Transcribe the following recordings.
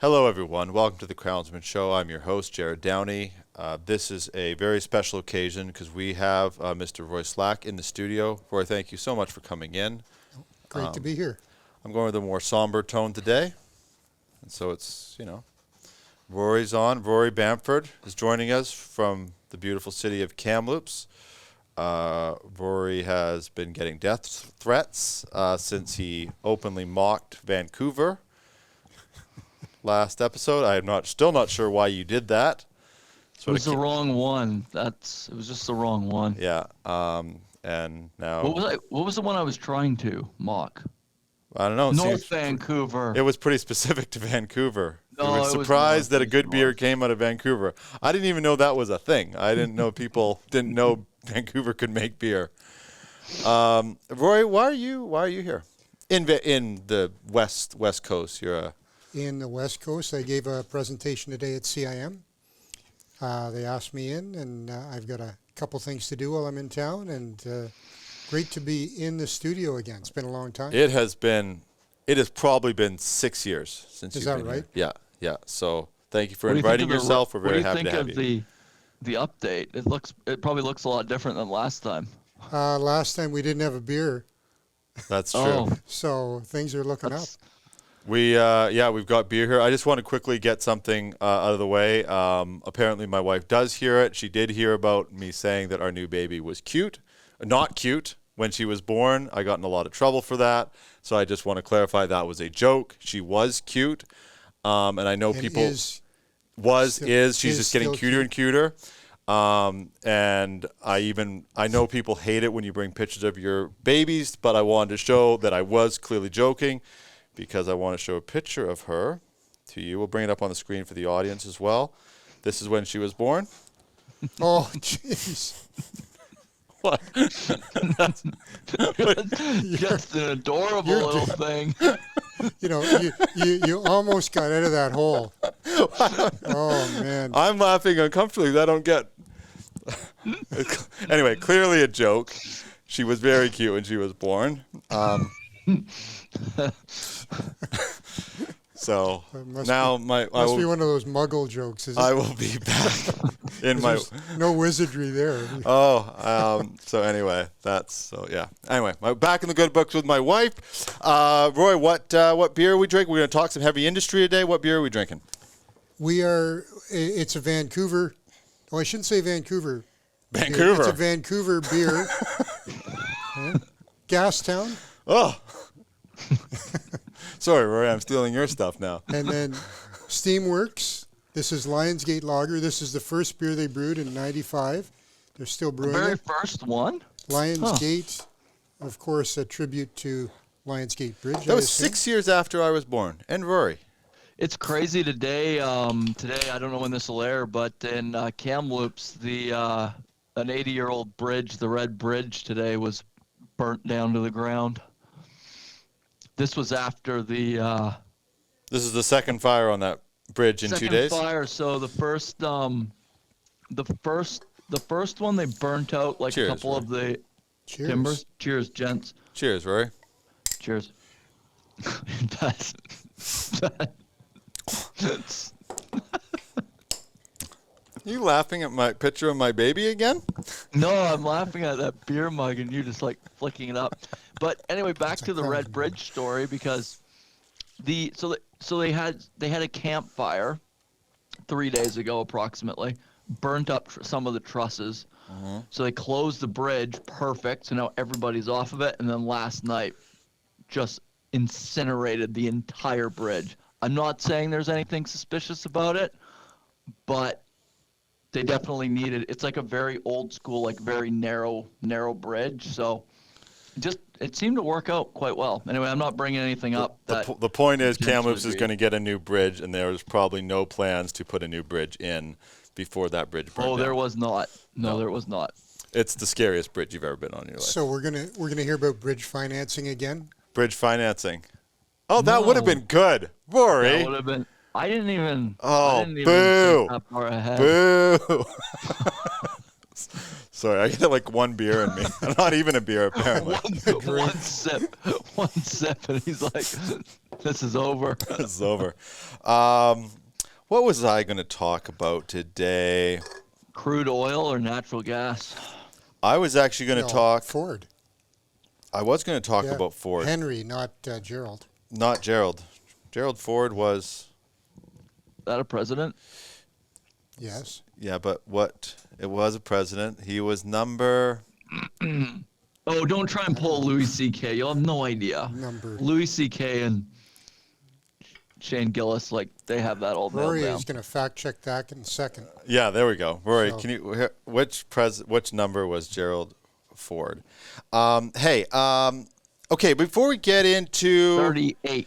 Hello, everyone. Welcome to the Crownsman Show. I'm your host, Jerrod Downey. This is a very special occasion because we have Mr. Roy Slack in the studio. Roy, thank you so much for coming in. Great to be here. I'm going with a more somber tone today. And so it's, Rory's on. Rory Bamford is joining us from the beautiful city of Kamloops. Rory has been getting death threats since he openly mocked Vancouver last episode. I'm still not sure why you did that. It was the wrong one. It was just the wrong one. Yeah. And now What was the one I was trying to mock? I don't know. North Vancouver. It was pretty specific to Vancouver. No, we were surprised that a good beer came out of Vancouver. I didn't even know that was a thing. I didn't know people didn't know Vancouver could make beer. Roy, why are you here? In the West Coast, you're in the West Coast. I gave a presentation today at CIM. They asked me in, and I've got a couple things to do while I'm in town, and great to be in the studio again. It's been a long time. It has probably been 6 years since you've been Is that right? Here. Yeah. So thank you for inviting yourself. We're very happy to have you. What do you think of the update? It probably looks a lot different than last time. Last time we didn't have a beer. That's true. Oh. So things are looking up. We've got beer here. I just want to quickly get something out of the way. Apparently my wife does hear it. She did hear about me saying that our new baby was not cute when she was born. I got in a lot of trouble for that. So I just want to clarify that was a joke. She was cute. And I know people she's just getting cuter and cuter. And I know people hate it when you bring pictures of your babies, but I wanted to show that I was clearly joking, because I want to show a picture of her to you. We'll bring it up on the screen for the audience as well. This is when she was born. Oh, jeez. What? Just an adorable little thing. You almost got out of that hole. Oh, man. I'm laughing uncomfortably. I don't get... Anyway, clearly a joke. She was very cute when she was born. So now must be one of those Muggle jokes. I will be back in my no wizardry there. So anyway, Anyway, back in the good books with my wife. Roy, what beer are we drinking? We're going to talk some heavy industry today. What beer are we drinking? It's a Vancouver. Oh, I shouldn't say Vancouver. Vancouver. It's a Vancouver beer. Gastown. Oh. Sorry, Rory, I'm stealing your stuff now. And then Steamworks. This is Lions Gate Lager. This is the first beer they brewed in '95. They're still brewing The very it. first one? Lions Gate, of course, a tribute to Lions Gate Bridge. That was 6 years after I was born. And Rory. It's crazy today. Today, I don't know when this will air, but in Kamloops, an 80-year-old bridge, the Red Bridge today, was burnt down to the ground. This was after the. This is the second fire on that bridge in 2 days. Second fire. So the first one they burnt out like Cheers, a couple Rory. of the Cheers. timbers. Cheers, gents. Cheers, Rory. Cheers. That's You laughing at my picture of my baby again? No, I'm laughing at that beer mug and you just like flicking it up. But anyway, back to the Red Bridge story, because they had a campfire 3 days ago approximately, burnt up some of the trusses. So they closed the bridge, perfect. So now everybody's off of it. And then last night, just incinerated the entire bridge. I'm not saying there's anything suspicious about it, but they definitely needed. It's like a very old school, like very narrow bridge. So it seemed to work out quite well. Anyway, I'm not bringing anything up. The point is Kamloops is going to get a new bridge, and there's probably no plans to put a new bridge in before that bridge burned down. There was not. No, there was not. It's the scariest bridge you've ever been on in your life. So we're gonna hear about bridge financing again. Bridge financing. Oh, that would have been good, Rory. That would have been. I didn't even. Oh, I didn't boo! Even think that far ahead. Boo! Sorry, I get like one beer in me. I'm not even a beer, apparently. one sip, and he's like, This is over. This is over. What was I going to talk about today? Crude oil or natural gas? I was actually going to talk. Ford. I was going to talk about Ford. Henry, not Jerrod. Not Jerrod. Jerrod Ford was. That a president? Yes. Yeah, but what? It was a president. He was number. Oh, don't try and pull Louis C.K. You'll have no idea. Louis C.K. and Shane Gillis, like, they have that all nailed Rory down. is going to fact check that in a second. Yeah, there we go. Rory, So- can you? Which number was Jerrod Ford? Okay, before we get into 38th.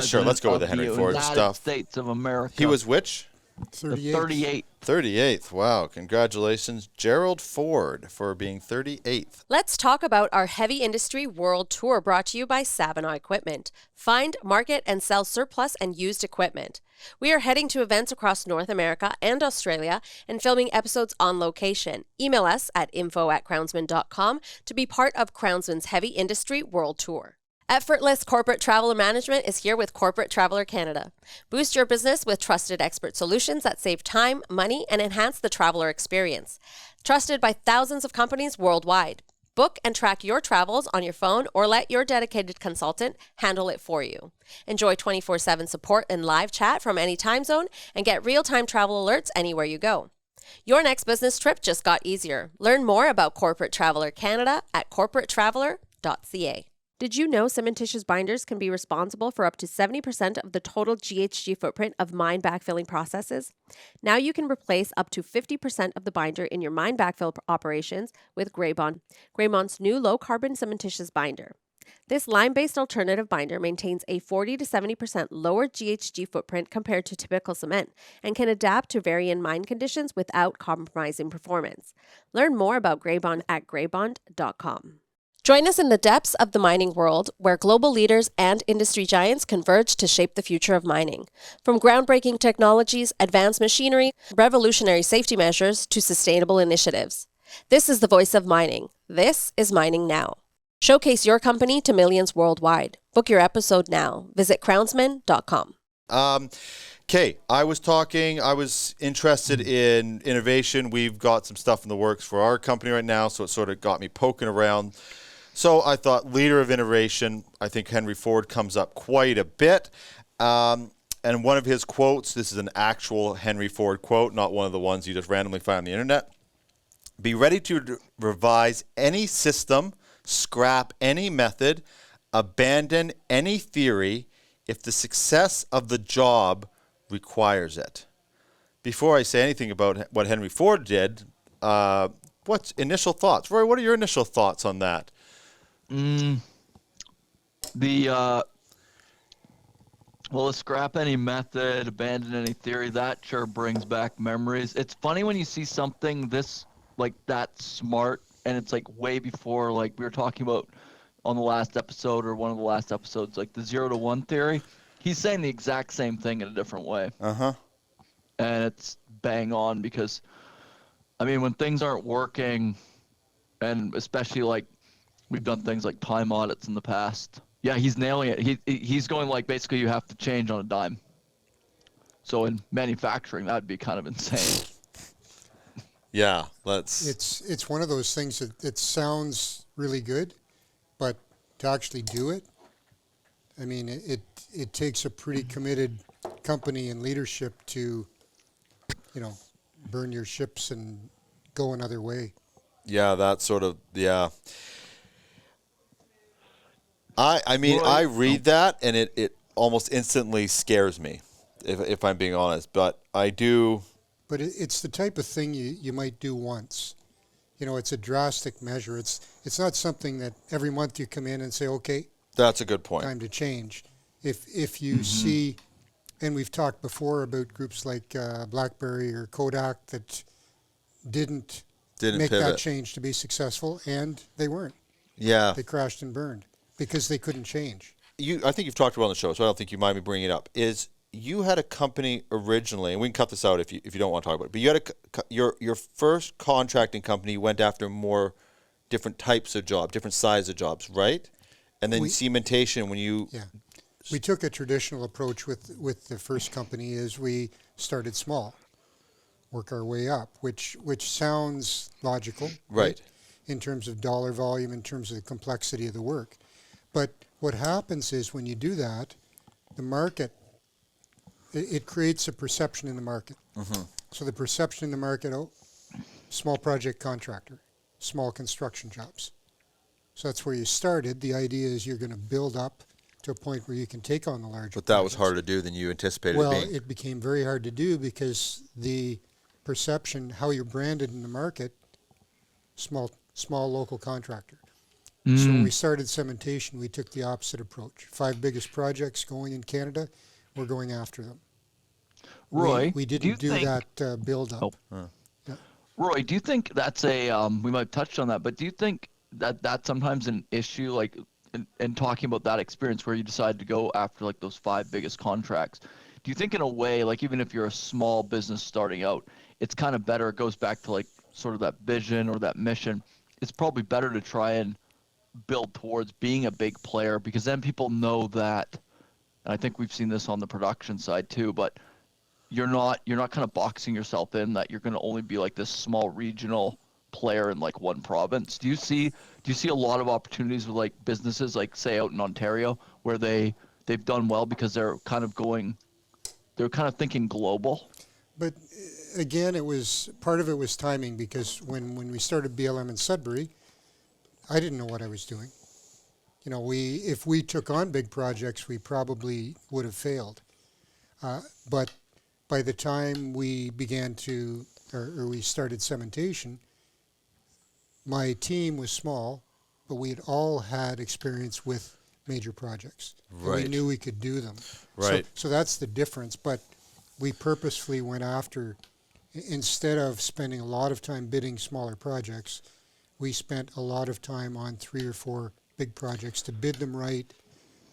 Sure, let's go with the Henry Ford United stuff. States of America. He was which? 38. 38th. Wow, congratulations, Jerrod Ford, for being 38th. Let's talk about our heavy industry world tour brought to you by Savanaugh Equipment. Find, market, and sell surplus and used equipment. We are heading to events across North America and Australia and filming episodes on location. Email us at info@crownsman.com to be part of Crownsman's heavy industry world tour. Effortless Corporate Traveler Management is here with Corporate Traveler Canada. Boost your business with trusted expert solutions that save time, money, and enhance the traveler experience. Trusted by thousands of companies worldwide. Book and track your travels on your phone or let your dedicated consultant handle it for you. Enjoy 24/7 support and live chat from any time zone and get real-time travel alerts anywhere you go. Your next business trip just got easier. Learn more about Corporate Traveler Canada at corporatetraveler.ca. Did you know cementitious binders can be responsible for up to 70% of the total GHG footprint of mine backfilling processes? Now you can replace up to 50% of the binder in your mine backfill operations with Graybond, Graymond's new low-carbon cementitious binder. This lime-based alternative binder maintains a 40 to 70% lower GHG footprint compared to typical cement and can adapt to varying mine conditions without compromising performance. Learn more about Graybond at graybond.com. Join us in the depths of the mining world, where global leaders and industry giants converge to shape the future of mining. From groundbreaking technologies, advanced machinery, revolutionary safety measures, to sustainable initiatives. This is the voice of mining. This is Mining Now. Showcase your company to millions worldwide. Book your episode now. Visit crownsman.com. Okay, I was interested in innovation. We've got some stuff in the works for our company right now, so it sort of got me poking around. So I thought leader of innovation, I think Henry Ford comes up quite a bit. And one of his quotes, this is an actual Henry Ford quote, not one of the ones you just randomly find on the internet. Be ready to revise any system, scrap any method, abandon any theory if the success of the job requires it. Before I say anything about what Henry Ford did, what's initial thoughts? Rory, what are your initial thoughts on that? Well, scrap any method, abandon any theory, that sure brings back memories. It's funny when you see something this, like, that smart, and it's, like, way before, like, we were talking about on the last episode or one of the last episodes, like, the 0 to 1 theory. He's saying the exact same thing in a different way. Uh-huh. And it's bang on because, I mean, when things aren't working, and especially, like, we've done things like time audits in the past. Yeah, he's nailing it. He's going, like, basically you have to change on a dime. So in manufacturing, that would be kind of insane. Yeah, let's... It's one of those things that it sounds really good, but to actually do it, I mean, it takes a pretty committed company and leadership to, burn your ships and go another way. Yeah, that sort of, yeah. I mean, I read that, and it almost instantly scares me, if I'm being honest. But I do... But it's the type of thing you might do once. It's a drastic measure. It's not something that every month you come in and say, okay, that's a good point. Time to change. If you see, and we've talked before about groups like BlackBerry or Kodak that didn't make pivot. that change to be successful, and they weren't. Yeah. They crashed and burned because they couldn't change. I think you've talked about it on the show, so I don't think you mind me bringing it up. You had a company originally, and we can cut this out if you don't want to talk about it, but you had your first contracting company went after more different types of jobs, different sizes of jobs, right? And then cementation, when you We took a traditional approach with the first company is we started small, work our way up, which sounds logical, Right. in terms of dollar volume, in terms of the complexity of the work. But what happens is when you do that, the market, it creates a perception in the market. Mm-hmm. So the perception in the market, small project contractor, small construction jobs. So that's where you started. The idea is you're going to build up to a point where you can take on the larger But that was projects. harder to do than you anticipated Well, it being. it became very hard to do because the perception, how you're branded in the market, small local contractor. So when we started cementation, we took the opposite approach. 5 biggest projects going in Canada, we're going after them. Roy, we do you didn't do think- that build up. Oh. Roy, do you think that's we might have touched on that, but do you think that that's sometimes an issue, like in talking about that experience where you decided to go after like those 5 biggest contracts? Do you think in a way, like even if you're a small business starting out, it's kind of better, it goes back to like sort of that vision or that mission, it's probably better to try and build towards being a big player, because then people know that, and I think we've seen this on the production side too, but you're not kind of boxing yourself in that you're going to only be like this small regional player in like one province. Do you see a lot of opportunities with like businesses like say out in Ontario where they've done well because they're kind of thinking global? But again, part of it was timing, because when we started BLM in Sudbury, I didn't know what I was doing. You know, if we took on big projects, we probably would have failed. But by the time we began or we started cementation, my team was small, but we had all had experience with major projects. Right. And we knew we could do them. Right. So that's the difference. But we purposefully went after, instead of spending a lot of time bidding smaller projects, we spent a lot of time on 3 or 4 big projects to bid them right,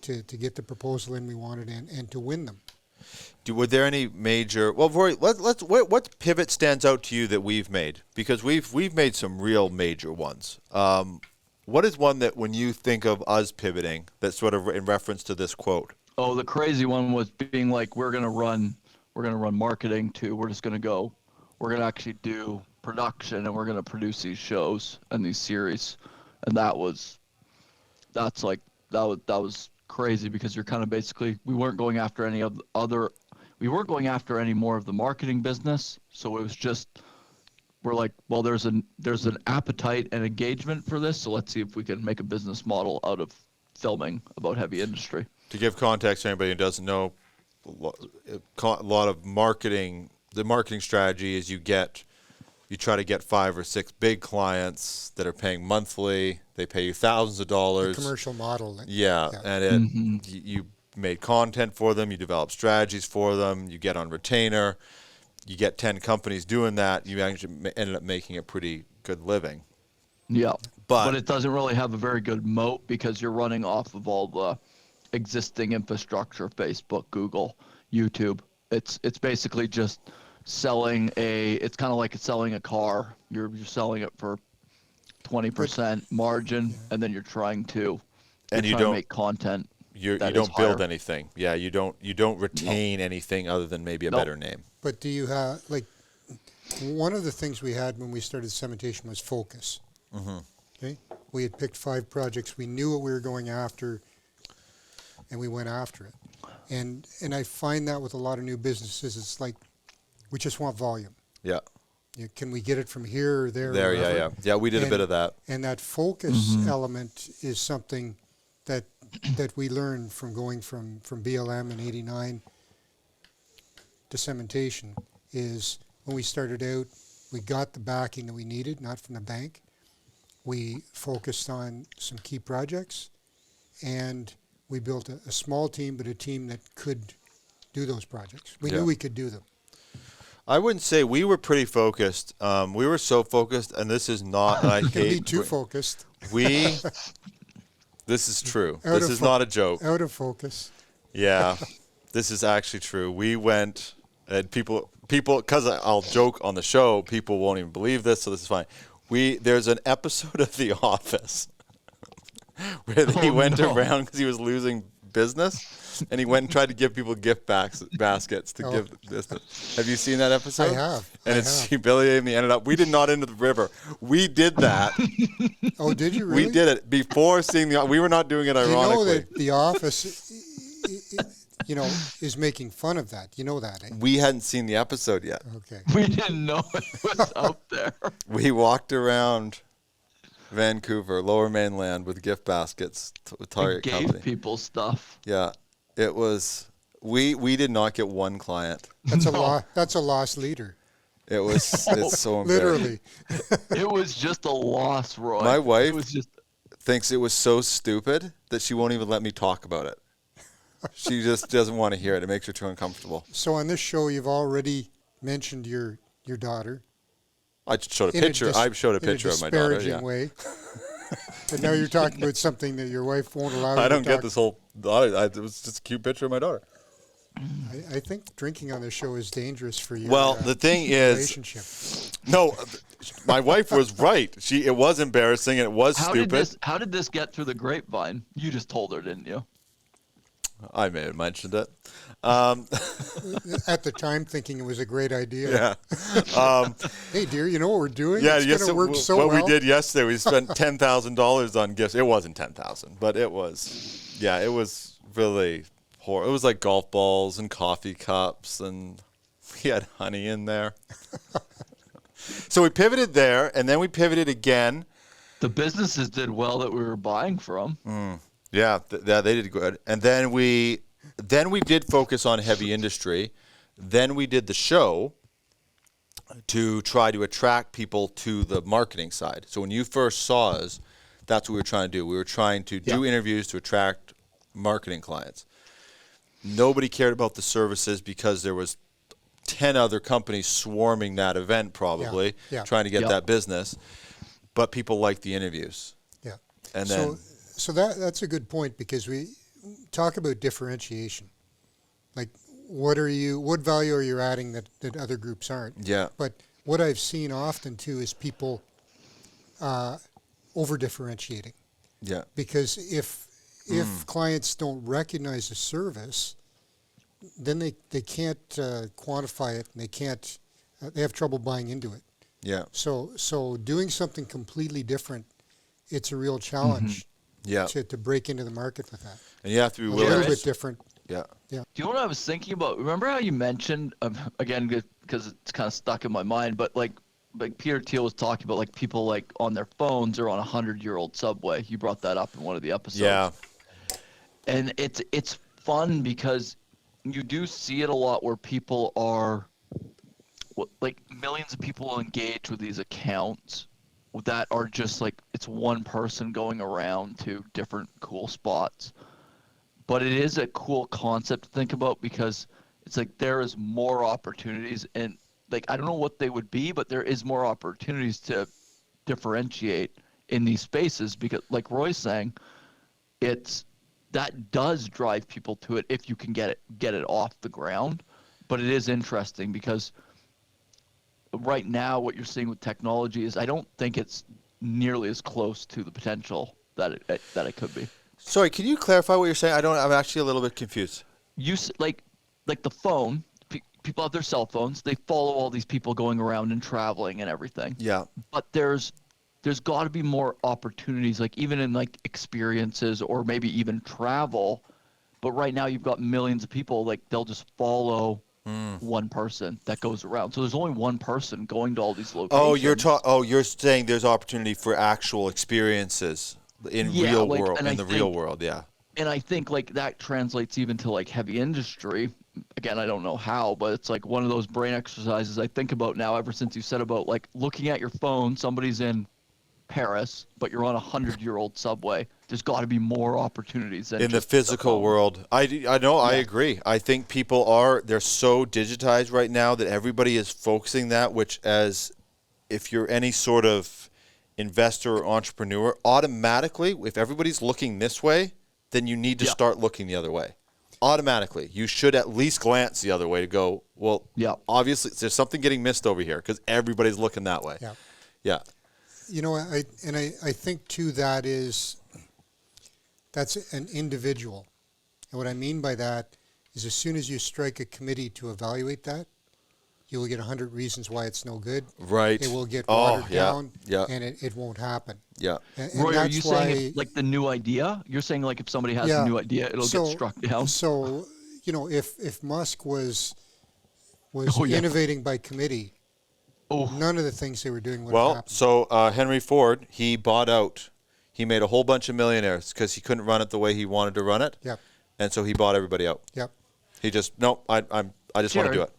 to get the proposal in we wanted and to win them. Were there any major? Well, Rory, what pivot stands out to you that we've made? Because we've made some real major ones. What is one that when you think of us pivoting, that's sort of in reference to this quote? Oh, the crazy one was being like, we're gonna run marketing too. We're gonna actually do production, and we're gonna produce these shows and these series, and that was crazy, because you're kind of basically, we weren't going after any more of the marketing business. So it was just, we're like, well, there's an appetite and engagement for this, so let's see if we can make a business model out of filming about heavy industry. To give context to anybody who doesn't know, a lot of marketing, the marketing strategy is you try to get 5 or 6 big clients that are paying monthly. They pay you thousands of dollars. The commercial model. And you made content for them. You develop strategies for them. You get on retainer. You get 10 companies doing that. You actually ended up making a pretty good living. Yeah, but it doesn't really have a very good moat, because you're running off of all the existing infrastructure: Facebook, Google, YouTube. It's basically just selling it's kind of like selling a car. You're selling it for 20% margin, and then you're trying to make content. You don't build anything. Yeah, you don't retain anything other than maybe a better name. But do you have, like, one of the things we had when we started cementation was focus. Mm-hmm. Okay, we had picked 5 projects. We knew what we were going after, and we went after it. And I find that with a lot of new businesses, it's like, we just want volume. Yeah. Can we get it from here or there? There, or yeah. Yeah, we did a bit of that. And that focus element is something that we learned from going from BLM in '89 to cementation. Is when we started out, we got the backing that we needed, not from the bank. We focused on some key projects, and we built a small team, but a team that could do those projects. We knew we could do them. I wouldn't say we were pretty focused. We were so focused, and this is not. I Can hate be too focused. This is true. This is not a joke. Out of focus. Yeah, this is actually true. We went, and people, because I'll joke on the show, people won't even believe this, so this is fine. There's an episode of The Office where he went around because he was losing business, and he went and tried to give people gift baskets to give the business. Have you seen that episode? I have. And it's humiliating. And ended up. We did not into the river. We did that. Oh, did you really? We did it before seeing the. We were not doing it ironically. You know that The Office, is making fun of that. You know that, eh? We hadn't seen the episode yet. Okay. We didn't know it was out there. We walked around Vancouver, Lower Mainland, with gift baskets with Target Gave Company. people stuff. Yeah, it was. We did not get one client. That's a lost leader. It was. It's so embarrassing. Literally. It was just a loss, Roy. My wife It was just. thinks it was so stupid that she won't even let me talk about it. She just doesn't want to hear it. It makes her too uncomfortable. So on this show, you've already mentioned your daughter. I showed a picture. I showed a picture of my daughter. In a disparaging Yeah. way. And now you're talking about something that your wife won't allow you I to don't get talk. this whole. It was just a cute picture of my daughter. I think drinking on this show is dangerous for you. Well, the thing is, relationship. no, my wife was right. It was embarrassing and it was stupid. How did this get through the grapevine? You just told her, didn't you? I may have mentioned it. At the time, thinking it was a great idea. Yeah. Hey, dear, you know what we're doing? Yeah, it's going to work so what well. we did yesterday, we spent $10,000 on gifts. It wasn't 10,000, but it was. Yeah, it was really horrible. It was like golf balls and coffee cups, and we had honey in there. So we pivoted there, and then we pivoted again. The businesses did well that we were buying from. Yeah, they did good. And then we did focus on heavy industry. Then we did the show to try to attract people to the marketing side. So when you first saw us, that's what we were trying to do. We were trying to do interviews to attract marketing clients. Nobody cared about the services because there was 10 other companies swarming that event probably, trying to get that business. But people liked the interviews. Yeah. And then So that's a good point, because we talk about differentiation. Like, what value are you adding that other groups aren't? Yeah. But what I've seen often too is people over differentiating. Yeah. Because if clients don't recognize a service, then they can't quantify it, and they have trouble buying into it. Yeah. So doing something completely different, it's a real challenge. Yeah. To break into the market with that. And you have to be A willing. little bit different. Yeah. Yeah. Do you know what I was thinking about? Remember how you mentioned, again, because it's kind of stuck in my mind, but like Peter Thiel was talking about like people like on their phones or on a 100-year-old subway. You brought that up in one of the episodes. Yeah. And it's fun because you do see it a lot where people are, like millions of people engage with these accounts that are just like, it's one person going around to different cool spots. But it is a cool concept to think about, because it's like there is more opportunities, and like I don't know what they would be, but there is more opportunities to differentiate in these spaces, because like Roy's saying, that does drive people to it if you can get it off the ground. But it is interesting because right now what you're seeing with technology is I don't think it's nearly as close to the potential that it could be. Sorry, can you clarify what you're saying? I'm actually a little bit confused. Like the phone, people have their cell phones. They follow all these people going around and traveling and everything. Yeah. But there's got to be more opportunities, like even in like experiences or maybe even travel. But right now you've got millions of people, like they'll just follow one person that goes around. So there's only one person going to all these locations. You're saying there's opportunity for actual experiences in real world, in the real world, yeah. And I think like that translates even to like heavy industry. Again, I don't know how, but it's like one of those brain exercises I think about now ever since you said about like looking at your phone, somebody's in Paris, but you're on a 100-year-old subway. There's got to be more opportunities than in the physical world. I know. I agree. I think they're so digitized right now that everybody is focusing that. Which, as if you're any sort of investor or entrepreneur, automatically, if everybody's looking this way, then you need to start looking the other way. Automatically, you should at least glance the other way to go, well, obviously there's something getting missed over here because everybody's looking that way. Yeah. You know, I think too that's an individual, And what I mean by that is as soon as you strike a committee to evaluate that, you will get 100 reasons why it's no good. Right. It will get watered down, yeah. and it won't happen. Yeah. And Roy, are that's you why, saying it's like the new idea? You're saying like if somebody has a new idea, it'll get struck down? So, if Musk was yeah. innovating by committee, none of the things they were doing would have Well, happened. so Henry Ford, he bought out. He made a whole bunch of millionaires because he couldn't run it the way he wanted to run it. Yep. And so he bought everybody out. Yep. He just, I just want to do it.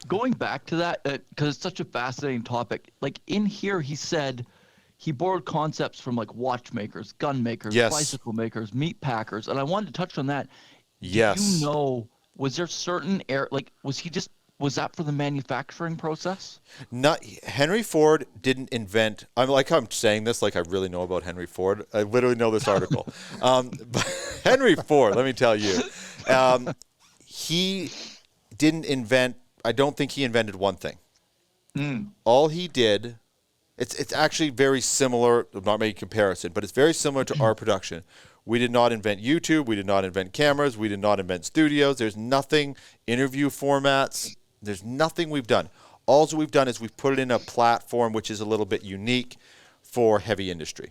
Going back to that, because it's such a fascinating topic, like in here he said he borrowed concepts from like watchmakers, gun makers, Yes. bicycle makers, meat packers, and I wanted to touch on that. Yes. Do you know, was there certain was that for the manufacturing process? Not Henry Ford didn't invent. I'm saying this like I really know about Henry Ford. I literally know this article. But Henry Ford, let me tell you, he didn't invent. I don't think he invented one thing. All he did, it's actually very similar. I'm not making a comparison, but it's very similar to our production. We did not invent YouTube. We did not invent cameras. We did not invent studios. There's nothing, interview formats. There's nothing we've done. All we've done is we've put it in a platform which is a little bit unique for heavy industry.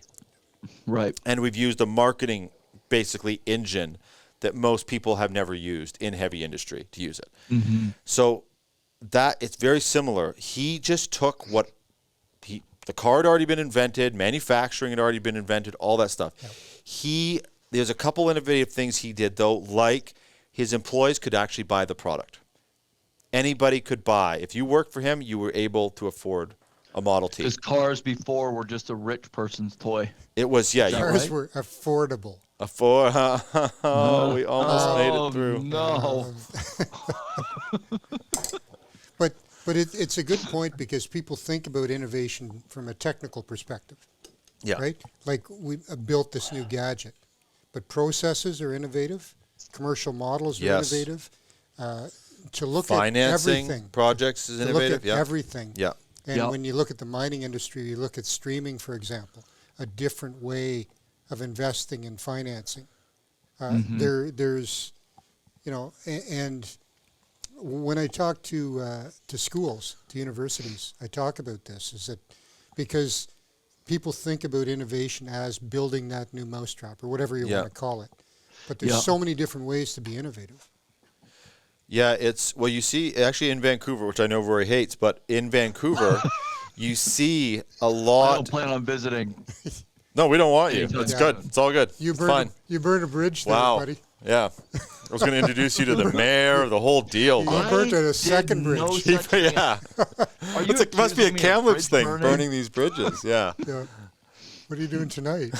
Right. And we've used a marketing, basically, engine that most people have never used in heavy industry to use it. Mm-hmm. So that it's very similar. He just took the car had already been invented, manufacturing had already been invented, all that stuff. Yep. There's a couple innovative things he did though, like his employees could actually buy the product. Anybody could buy. If you worked for him, you were able to afford a Model T. Because cars before were just a rich person's toy. It was, yeah. Cars were affordable. We almost made it through. No. But it's a good point because people think about innovation from a technical perspective. Yeah. Right? Like we built this new gadget. But processes are innovative. Commercial models are innovative. To look Financing at everything. projects is innovative. To look at everything. Yeah. And when you look at the mining industry, you look at streaming, for example, a different way of investing and financing. There's, and when I talk to schools, to universities, I talk about this, is that because people think about innovation as building that new mousetrap or whatever you want to call it. But there's so many different ways to be innovative. Yeah, you see, actually in Vancouver, which I know Rory hates, but in Vancouver, you see a lot. I don't plan on visiting. No, we don't want you. It's good. It's all good. You It's burn fine. You burn a bridge there, buddy. Yeah. I was going to introduce you to the mayor, the whole deal. You burnt a second bridge. No such thing. Yeah. Are you It must be a accusing me of Kamloops bridge thing, burning these bridges. Yeah. Yeah. What are you doing tonight?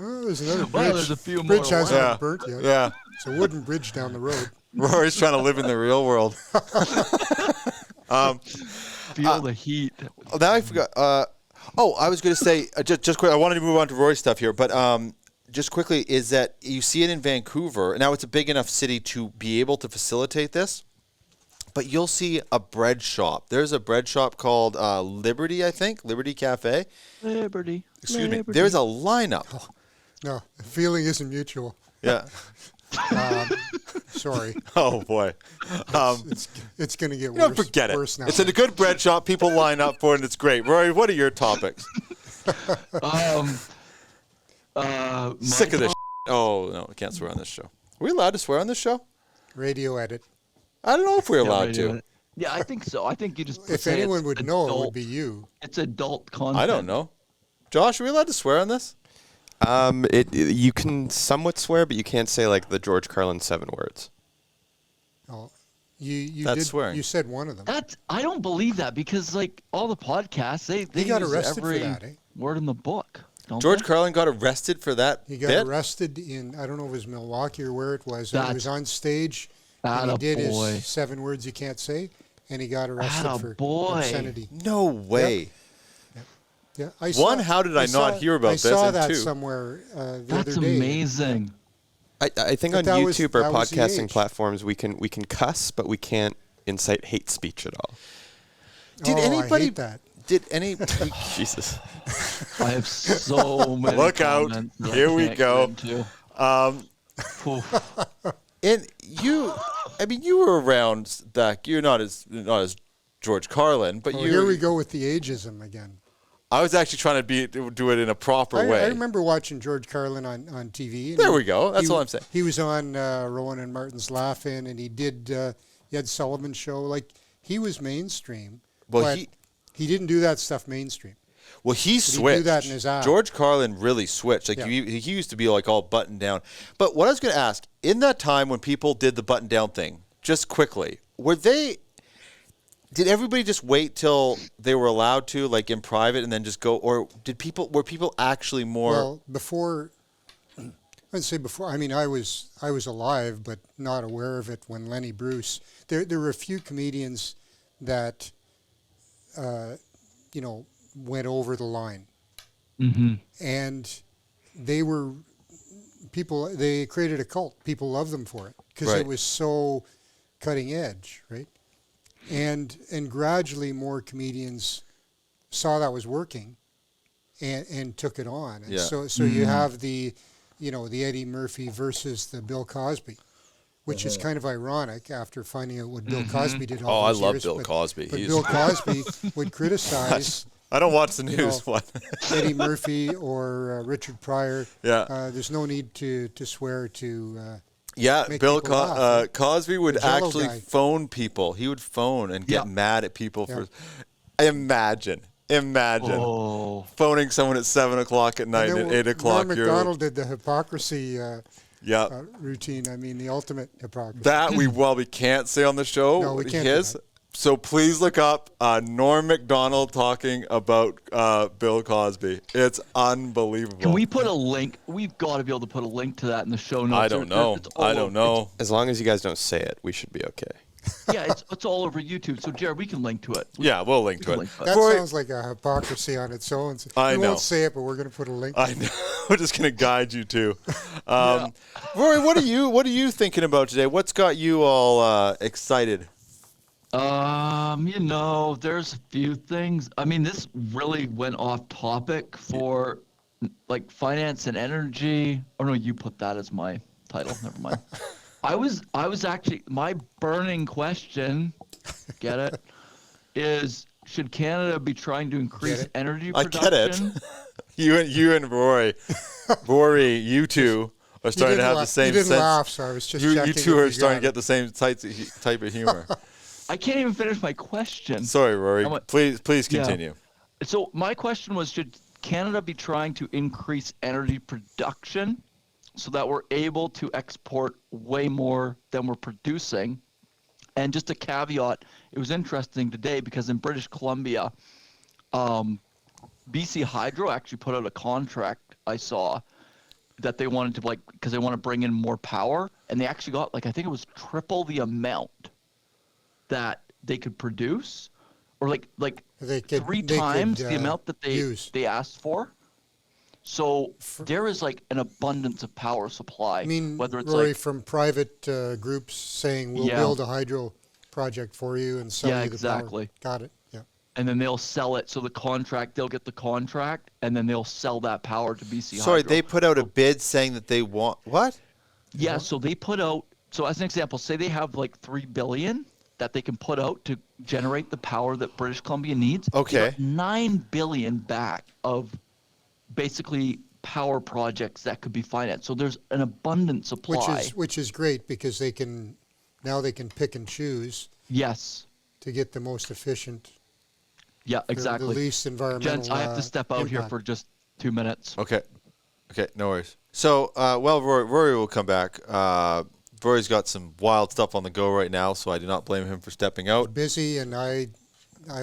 Oh, there's another bridge. Well, there's a few bridge more hasn't Yeah. been burnt yet. Yeah. It's a wooden bridge down the road. Rory's trying to live in the real world. Feel the heat. Now I forgot. I was going to say, just quick, I wanted to move on to Rory's stuff here, but just quickly, is that you see it in Vancouver. Now, it's a big enough city to be able to facilitate this, but you'll see a bread shop. There's a bread shop called Liberty, I think, Liberty Cafe. Liberty. Excuse me. There's a lineup. No, the feeling isn't mutual. Yeah. Sorry. Oh, boy. It's going to get No, worse. forget it. Worse now. It's in a good bread shop. People line up for it, and it's great. Rory, what are your topics? Sick of this. Oh, no, I can't swear on this show. Are we allowed to swear on this show? Radio edit. I don't know if we're allowed to. Yeah, I think so. I think you just If say anyone it's would know, it adult- would be you. It's adult content. I don't know. Josh, are we allowed to swear on this? You can somewhat swear, but you can't say like the George Carlin 7 words. Oh, you That's did. swearing. You said one of them. I don't believe that because like all the podcasts, they He got use arrested for every that, eh? word in the book. Don't George they? Carlin got arrested for that He got bit? arrested in, I don't know if it was Milwaukee or where it was. He That's- was on stage and he did Attaboy. his 7 words you can't say, and he got arrested for Attaboy. obscenity. No way. Yeah, I One, how did I not hear about this? I saw And that two- somewhere the That's other day. amazing. I think But on that was- YouTube or that was the podcasting age. platforms we can cuss, but we can't incite hate speech at all. Did Oh, I anybody? hate that. Did any? Jesus. I have so many. Look out. comments that I Here we can't go. get into. Oof. And you, I mean, you were around that. You're not as George Carlin, but Oh, you. here we go with the ageism again. I was actually trying to do it in a proper way. I remember watching George Carlin on TV. There we go. That's all I'm saying. He was on Rowan and Martin's Laugh-In, and he had Sullivan's Show. Like, he was mainstream, Well, but he didn't do that stuff mainstream. Well, he But switched. he'd do that in his act. George Carlin really switched. Like Yeah. he used to be like all buttoned down. But what I was going to ask, in that time when people did the button down thing, just quickly, did everybody just wait till they were allowed to, like in private, and then just go, or were people actually more? Well, I'd say before. I mean, I was alive, but not aware of it when Lenny Bruce. There were a few comedians that, went over the line, and they were people. They created a cult. People loved them for it because Right. it was so cutting edge, right? And gradually more comedians saw that was working and took it on. And Yeah. so you have the Eddie Murphy versus the Bill Cosby, which is kind of ironic after finding out what Bill Cosby did all Oh, I those love years. Bill Cosby. But He's- Bill Cosby would criticize I don't watch the you news. know, What? Eddie Murphy or Richard Pryor. Yeah. There's no need to swear to... Yeah, make Bill people laugh. Cosby would The Jell-O actually guy. phone people. He would phone and get Yeah. mad at people Yeah. for. Imagine Oh. phoning someone at 7:00 at night And and then at 8:00. Norm Macdonald did the hypocrisy Yeah, routine. I mean, the ultimate hypocrisy. that we can't say on the show. No, we can't do His. that. So please look up Norm Macdonald talking about Bill Cosby. It's unbelievable. Can we put a link? We've got to be able to put a link to that in the show notes. I don't know. It's all I don't over- know. As long as you guys don't say it, we should be okay. Yeah, it's all over YouTube. So Jerrod, we can link to it. Yeah, we'll link to We it. can link to That Rory- sounds like a hypocrisy on its own. I We know. won't say it, but we're going to put a link. I know. We're just gonna guide you to. Rory, what are you thinking about today? What's got you all excited? There's a few things. I mean, this really went off topic for like finance and energy. Oh no, you put that as my title. Never mind. I was actually, my burning question, get it, is should Canada be trying to increase it? energy I production? get it. You and Rory, you two are starting to have the same You didn't sense. laugh, so I was just You checking. two if are you starting to got get the same type of humor. I can't even finish my question. Sorry, Rory. I went- Please Yeah. continue. So my question was, should Canada be trying to increase energy production so that we're able to export way more than we're producing? And just a caveat, it was interesting today because in British Columbia, BC Hydro actually put out a contract I saw that they wanted to because they want to bring in more power, and they actually got I think it was triple the amount that they could produce, or They could- three they could, times the amount that use. they asked for. So there is an abundance of power supply. I mean, whether it's Rory, from private groups saying we'll Yeah. build a hydro project for you and sell Yeah, you the power. exactly. Got it. Yeah. and then they'll sell it. So they'll get the contract, and then they'll sell that power to BC Sorry, Hydro. they put out a bid saying that they want what? Yeah, so they put out. So as an example, say they have $3 billion that they can put out to generate the power that British Columbia needs. They Okay. got $9 billion back of basically power projects that could be financed. So there's an abundant supply. Which is great because they can pick and choose Yes. to get the most efficient, Yeah, the exactly. least environmental. Gents, I have to step out here impact. for just 2 minutes. Okay, no worries. So, Rory will come back. Rory's got some wild stuff on the go right now, so I do not blame him for stepping out. busy, and I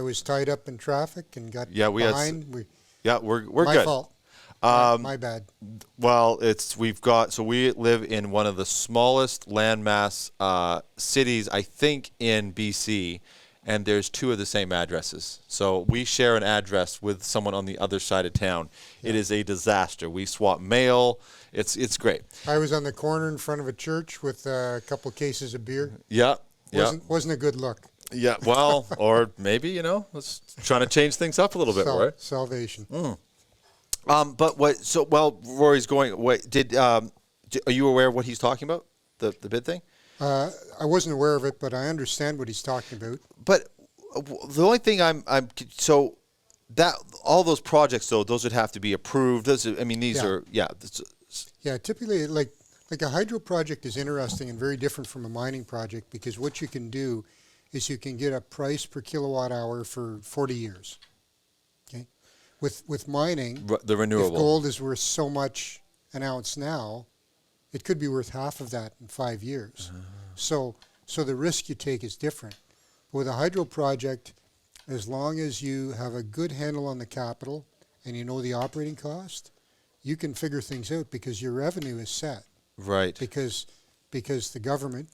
was tied up in traffic and got We had behind. Yeah, we're My good. fault. My bad. Well, we live in one of the smallest landmass cities, I think, in BC, and there's two of the same addresses. So we share an address with someone on the other side of town. It is a disaster. We swap mail. It's great. I was on the corner in front of a church with a couple cases of beer. Yeah. Wasn't a good look. Yeah. Well, or maybe let's trying to change things up a little bit, right? Salvation. But what? So while Rory's going, wait, Are you aware of what he's talking about? The bid thing? I wasn't aware of it, but I understand what he's talking about. But the only thing I'm so that all those projects though, those would have to be approved. These are Typically, like a hydro project is interesting and very different from a mining project, because what you can do is you can get a price per kilowatt hour for 40 years. Okay, with mining, the renewable. If gold is worth so much an ounce now, it could be worth half of that in 5 years. So the risk you take is different. With a hydro project, as long as you have a good handle on the capital and you know the operating cost, you can figure things out because your revenue is set. Right. Because the government,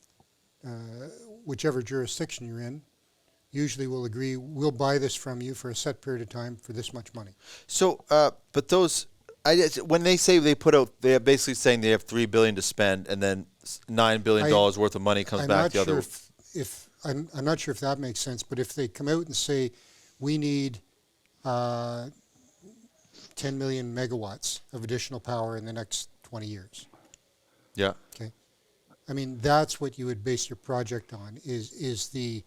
whichever jurisdiction you're in, usually will agree, we'll buy this from you for a set period of time for this much money. So, but those, when they say they put out, they are basically saying they have $3 billion to spend, and then $9 billion worth of money comes back the other. I'm not sure if that makes sense, but if they come out and say, we need 10 million megawatts of additional power in the next 20 years. Yeah. Okay. I mean, that's what you would base your project on, is the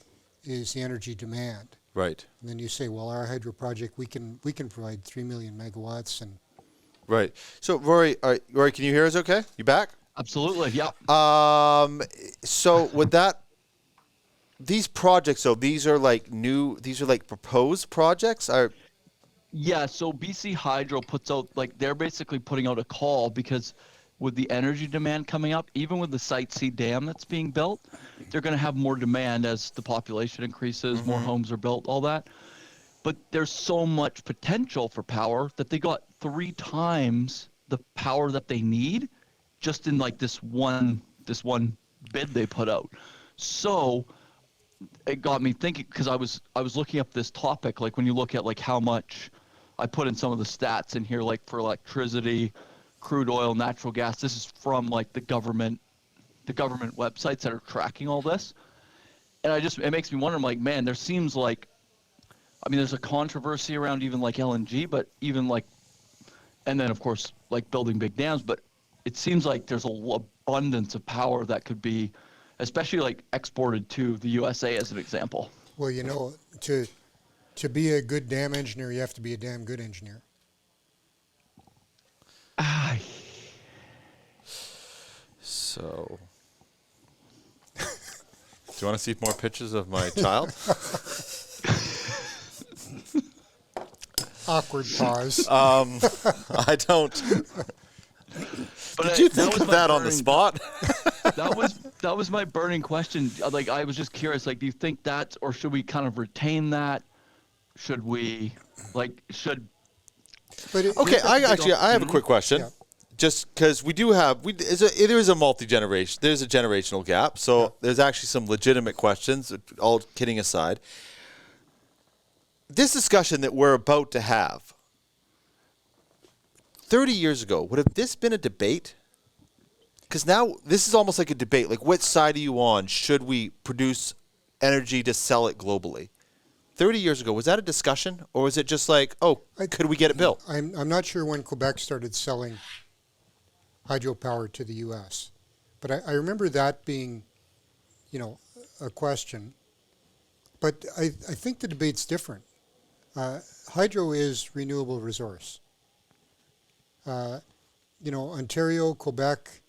energy demand. Right. And then you say, well, our hydro project, we can provide 3 million megawatts. And right. So, Rory, can you hear us okay? You back? Absolutely, yeah. So would that, these projects, though, these are like proposed projects? Yeah, so BC Hydro puts out, like, they're basically putting out a call because with the energy demand coming up, even with the Site C dam that's being built, they're going to have more demand as the population increases, more homes are built, all that. But there's so much potential for power that they got 3 times the power that they need just in like this one bid they put out. So it got me thinking, because I was looking up this topic, like when you look at like how much, I put in some of the stats in here, like for electricity, crude oil, natural gas. This is from like the government websites that are tracking all this. And it makes me wonder, I'm like, man, there seems like, I mean, there's a controversy around even like LNG, but even like, and then of course, like building big dams, but it seems like there's an abundance of power that could be, especially like exported to the USA as an example. Well, you know, to be a good dam engineer, you have to be a damn good engineer. So, do you want to see more pictures of my child? Awkward pause. I don't. Did you think of that on the spot? That was my burning question. Like, I was just curious. Like, do you think that, or should we kind of retain that? Should we, Okay, I have a quick question. Yeah. Just because there is a multi-generation, there's a generational gap. So there's actually some legitimate questions, all kidding aside. This discussion that we're about to have, 30 years ago, would have this been a debate? Because now this is almost like a debate. Like, which side are you on? Should we produce energy to sell it globally? 30 years ago, was that a discussion? Or was it just like, could we get it built? I'm not sure when Quebec started selling hydropower to the U.S., but I remember that being, a question. But I think the debate's different. Hydro is renewable resource. Ontario, Quebec,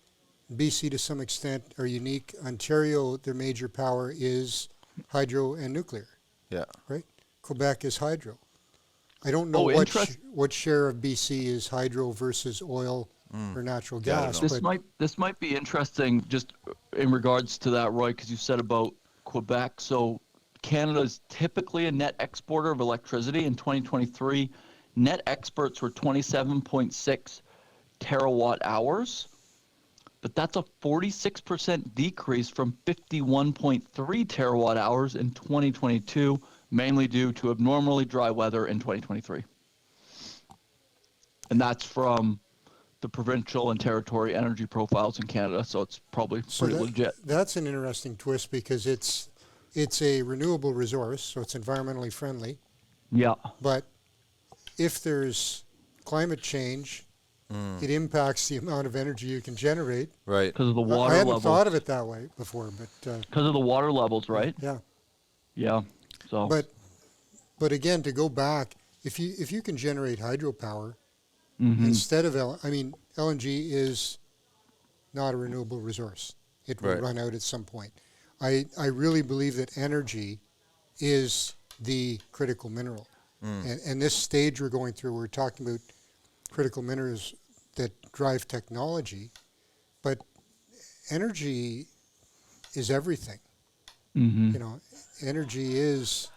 BC to some extent are unique. Ontario, their major power is hydro and nuclear. Yeah. Right? Quebec is hydro. I don't know what share of BC is hydro versus oil or natural gas. This might be interesting just in regards to that, Roy, because you said about Quebec. So Canada is typically a net exporter of electricity. In 2023, net exports were 27.6 terawatt hours, but that's a 46% decrease from 51.3 terawatt hours in 2022, mainly due to abnormally dry weather in 2023. And that's from the provincial and territory energy profiles in Canada, so it's probably pretty legit. That's an interesting twist because it's a renewable resource, so it's environmentally friendly. Yeah. But if there's climate change it impacts the amount of energy you can generate. Right. Because of the I water hadn't levels. thought of it that way before, but Because of the water levels, right? yeah. Yeah. So. But again, to go back, if you can generate hydropower Mhm. instead of LNG is not a renewable resource. It will Right. run out at some point. I really believe that energy is the critical mineral. And this stage we're going through, we're talking about critical minerals that drive technology, but energy is everything. Mhm. You know, energy is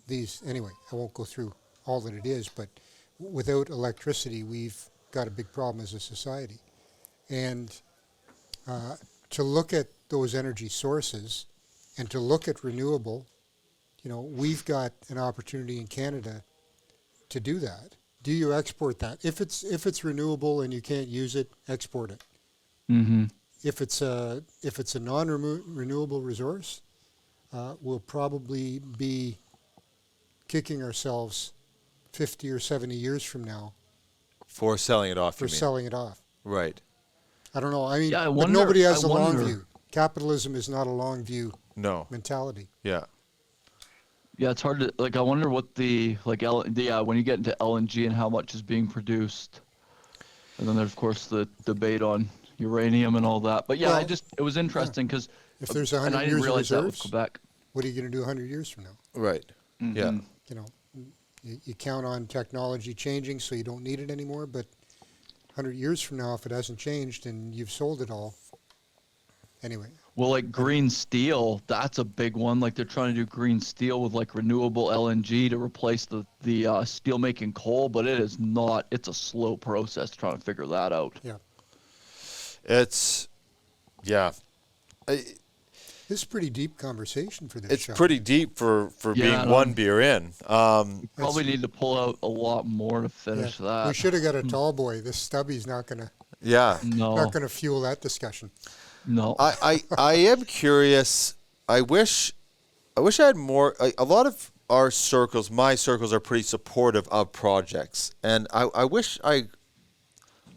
these, anyway, I won't go through all that it is, but without electricity, we've got a big problem as a society. And to look at those energy sources and to look at renewable, you know, we've got an opportunity in Canada to do that. Do you export that? If it's renewable and you can't use it, export it. Mhm. If it's a non-renewable resource, we'll probably be kicking ourselves 50 or 70 years from now For selling it off, for you mean? selling it off. Right. I don't know. I mean, Yeah, I but wonder- nobody has I a long wonder- view. Capitalism is not a long view No. mentality. Yeah. Yeah, it's hard to I wonder what the when you get into LNG and how much is being produced, and then there's of course the debate on uranium and all that. But yeah, Well, it was interesting because If there's and 100 I didn't years of realize that with reserves, Quebec. what are you going to do 100 years from now? Right. Yeah. Mhm. You know, you count on technology changing so you don't need it anymore, but 100 years from now, if it hasn't changed and you've sold it all, anyway. Well, like green steel, that's a big one. Like they're trying to do green steel with like renewable LNG to replace the steel making coal, but it is not. It's a slow process trying to figure that out. Yeah. It's, yeah. This is a pretty deep conversation for this It's show. pretty deep for Yeah, being one beer in. Probably need to pull out a lot more to finish We that. should have got a tall boy. This stubby's not gonna Yeah. No, fuel that discussion. no. I am curious. I wish I had more. A lot of our circles, my circles, are pretty supportive of projects, and I wish I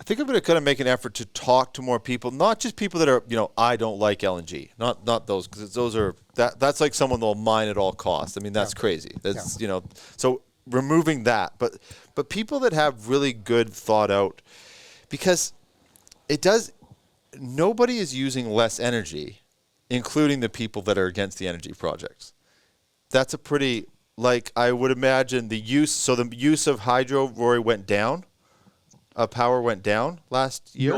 think I'm going to kind of make an effort to talk to more people, not just people that are, I don't like LNG, not those, because those are that's like someone that'll mine at all costs. I mean, that's crazy. That's so removing that, but people that have really good thought out, because it does. Nobody is using less energy, including the people that are against the energy projects. That's a pretty, I would imagine the use of hydro, Rory, went down. Power went down last year.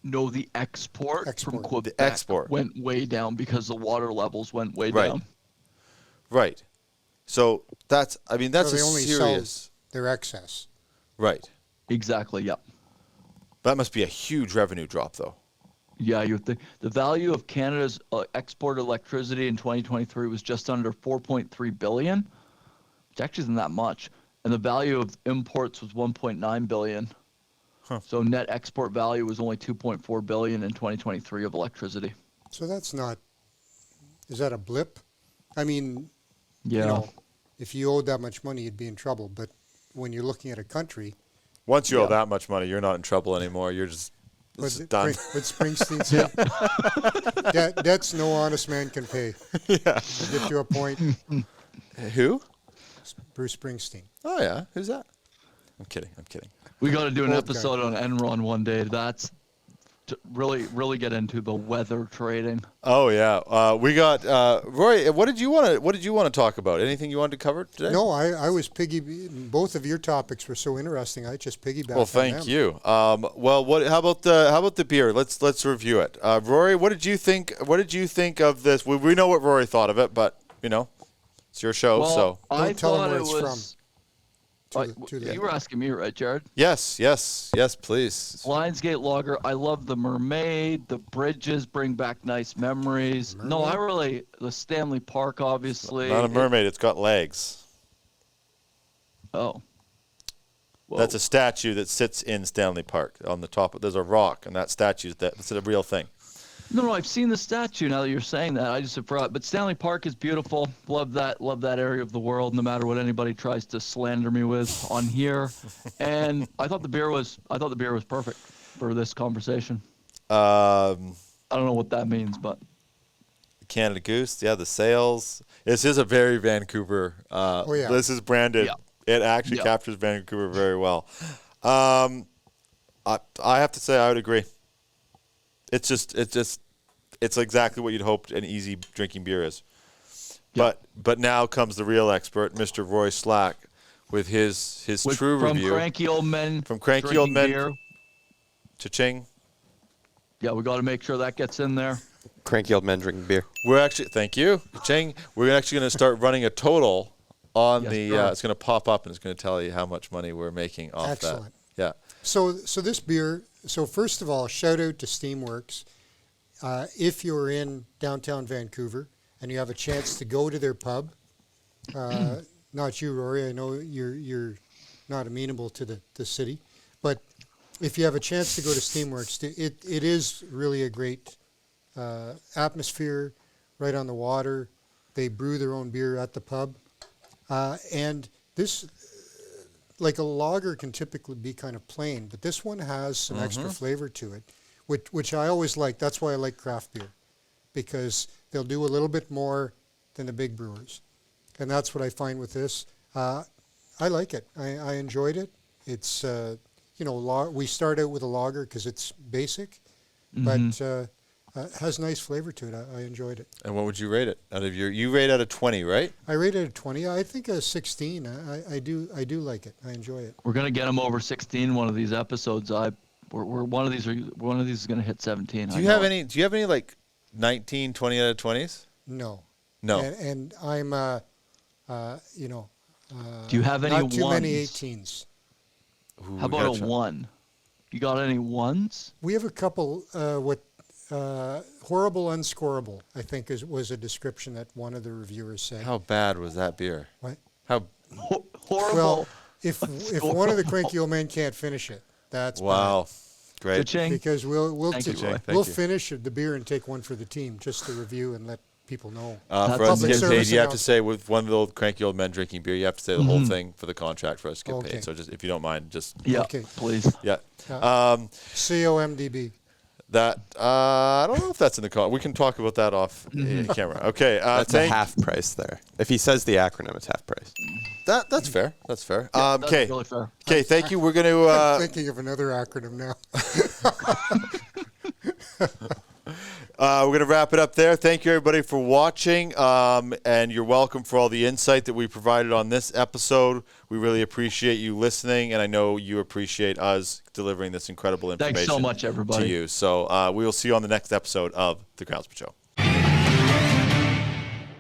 No, the export from Quebec The export. went way down because the water levels went way Right. down. Right. So that's So a they only serious. sell their excess. Right. Exactly. Yep. That must be a huge revenue drop, though. Yeah, you think the value of Canada's export electricity in 2023 was just under 4.3 billion, which actually isn't that much, and the value of imports was 1.9 billion. Huh. So net export value was only 2.4 billion in 2023 of electricity. So that's not. Is that a blip? I mean, Yeah. if you owed that much money, you'd be in trouble. But when you're looking at a country, Once you owe Yeah. that much money, you're not in trouble anymore. You're just it's done. What Springsteen said, debts no honest man can pay. Yeah. You get to a point. Who? Bruce Springsteen. Oh yeah. Who's that? I'm kidding. We got to do an Old guy. episode on Enron one day. That's to really get into the weather trading. Oh yeah. We got Rory. What did you want to talk about? Anything you wanted to cover today? No, I was both of your topics were so interesting. I just piggybacked. Well, on thank them. you. Well, how about the beer? Let's review it. Rory, what did you think? What did you think of this? We know what Rory thought of it, but it's your show, Well, so I Don't tell 'em thought where it it's was. To the- You were asking me, right, Jerrod? yes, please. Lions Gate Lager. I love the mermaid. The bridges bring back nice memories. No, the Stanley Park, obviously. Not a mermaid. It's got legs. Oh. Whoa. That's a statue that sits in Stanley Park on the top. There's a rock, and that statue that's a real thing. No, I've seen the statue now that you're saying that. I just forgot. But Stanley Park is beautiful. Love that area of the world, no matter what anybody tries to slander me with on here. And I thought the beer was perfect for this conversation. I don't know what that means, but Canada Goose, yeah, the sales. This is a very Vancouver. yeah. This is branded. Yeah. It actually Yeah. captures Vancouver very well. I have to say I would agree. It's exactly what you'd hope an easy drinking beer is. Yeah. But now comes the real expert, Mr. Roy Slack, with his true from review. Cranky Old Men. From Cranky Old Men. Beer. Cha-ching. Yeah, we got to make sure that gets in there. Cranky old men drinking beer. We're actually, thank you, Cha-ching. We're actually going to start running a total on Yes, the. sir. It's going to pop up and it's going to tell you how much money we're making off Excellent. that. Yeah. So this beer. So first of all, shout out to Steamworks. If you're in downtown Vancouver and you have a chance to go to their pub, not you, Rory. I know you're not amenable to the city, but if you have a chance to go to Steamworks, it is really a great atmosphere, right on the water. They brew their own beer at the pub, and this. Like a lager can typically be kind of plain, but this one has some extra flavor to it, which I always like. That's why I like craft beer, because they'll do a little bit more than the big brewers, and that's what I find with this. I like it. I enjoyed it. It's we start out with a lager because it's basic, but has nice flavor to it. I enjoyed it. And what would you rate it out of you rate out of 20, right? I rated it a 20. I think a 16. I do like it. I enjoy it. We're gonna get them over 16 one of these episodes. We're one of these is gonna hit 17. Do you have any like 19, 20 out of 20s? No. No. And I'm, Do you have any not too ones? many 18s. Ooh, How we about gotta a 1? You got any ones? We have a couple. Horrible unscorable, I think, was a description that one of the reviewers said. How bad was that beer? What? How Horrible. Well, if one of the cranky old men can't finish it, that's wow. Great. Ka-ching. Because we'll Thank you, Roy. we'll Thank you. finish the beer and take one for the team just to review and let people know. For us to Public get paid, service you have to say with one of the old cranky old men drinking beer, you have to say the whole thing for the contract for us to get Okay. paid. So just if you don't mind, just Yeah, Okay. please. yeah. COMDB. That I don't know if that's in the call. We can talk about that off camera. Okay. That's a half price there. If he says the acronym, it's half price. That's fair. That's fair. That's Okay. really fair. Okay. Thank you. We're going I'm to. thinking of another acronym now. We're going to wrap it up there. Thank you, everybody, for watching. And you're welcome for all the insight that we provided on this episode. We really appreciate you listening, and I know you appreciate us delivering this incredible information Thanks so much, everybody. to you. So we will see you on the next episode of The Groundsman Show.